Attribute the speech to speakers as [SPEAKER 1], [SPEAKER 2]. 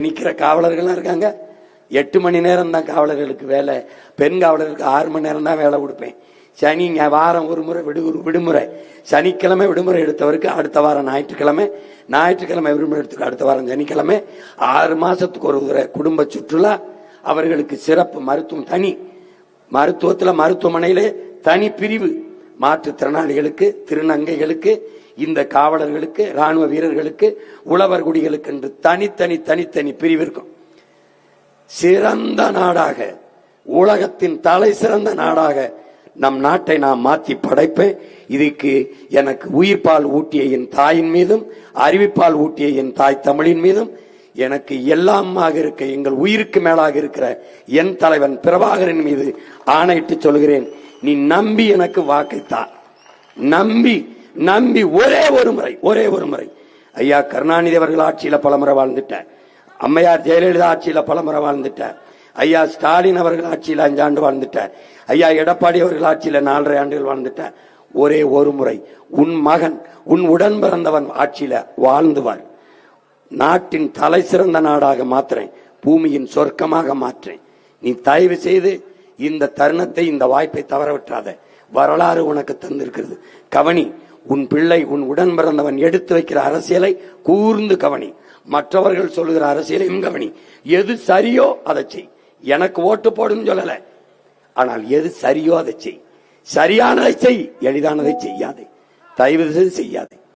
[SPEAKER 1] நிக்கிற காவலர்கள் இருக்காங்க. 8 மணி நேரம் தான் காவலர்களுக்கு வேலை. பெண் காவலர்களுக்கு 6 மணி நேரம் தான் வேலை கொடுப்பேன். சனி வாரம் ஒரு முறை விடுமுறை, சனிக்கிழமை விடுமுறை எடுத்தவருக்கு அடுத்த வாரம் ஞாயிற்றுக்கிழமை விடுமுறை எடுத்துக்க அடுத்த வாரம் சனிக்கிழமை. 6 மாசத்துக்கு ஒரு முறை குடும்ப சுற்றுலா. அவர்களுக்கு சிறப்பு மருத்துவம், தனி மருத்துவத்தில் மருத்துவமனையிலே தனி பிரிவு. மாற்றுத்திறனாளிகளுக்கு, திருநங்கைகளுக்கு, இந்த காவலர்களுக்கு, ராணுவ வீரர்களுக்கு, உழவர் குடிகளுக்கு என்று தனித்தனி பிரிவு இருக்கும். சிறந்த நாடாக, உலகத்தின் தலை சிறந்த நாடாக நம் நாட்டை நாம் மாற்றி படைப்பேன். இதுக்கு எனக்கு உயிர்ப்பால் ஊட்டிய என் தாயின் மீதும், அறிவிப்பால் ஊட்டிய என் தாய் தமிழின் மீதும், எனக்கு எல்லாமாக இருக்க எங்கள் உயிருக்கு மேலாக இருக்கிற என் தலைவன் பிரபாகரன் மீது ஆணையிட்டு சொல்கிறேன். நீ நம்பி எனக்கு வாக்கைத்தா. நம்பி ஒரே ஒரு முறை ஐயா கருணாநிதி அவர்கள் ஆட்சியில பலமுறை வாழ்ந்துட்டார். அம்மையார் ஜெயலலிதா ஆட்சியில பலமுறை வாழ்ந்துட்டார். ஐயா ஸ்டாலின் அவர்கள் ஆட்சியில் 5 ஆண்டு வாழ்ந்துட்டார். ஐயா எடப்பாடி அவர்கள் ஆட்சியில 4.5 ஆண்டுகள் வாழ்ந்துட்டார். ஒரே ஒரு முறை உன் மகன், உன் உடன் பிறந்தவன் ஆட்சியில வாழ்ந்துவார். நாட்டின் தலை சிறந்த நாடாக மாற்றுறேன், பூமியின் சொர்க்கமாக மாற்றேன். நீ தயவு செய்து இந்த தருணத்தை, இந்த வாய்ப்பை தவற விட்டாத. வரலாறு உனக்கு தந்திருக்கிறது. கவனி, உன் பிள்ளை, உன் உடன் பிறந்தவன் எடுத்து வைக்கிற அரசியலை கூர்ந்து கவனி. மற்றவர்கள் சொல்லுகிற அரசியலையும் கவனி. எது சரியோ அதை செய். எனக்கு ஓட்டு போடும் சொல்லல, ஆனால் எது சரியோ அதை செய். சரியானதை செய், எளிதானதை செய்யாதே. தயவு செய்து செய்யாதே.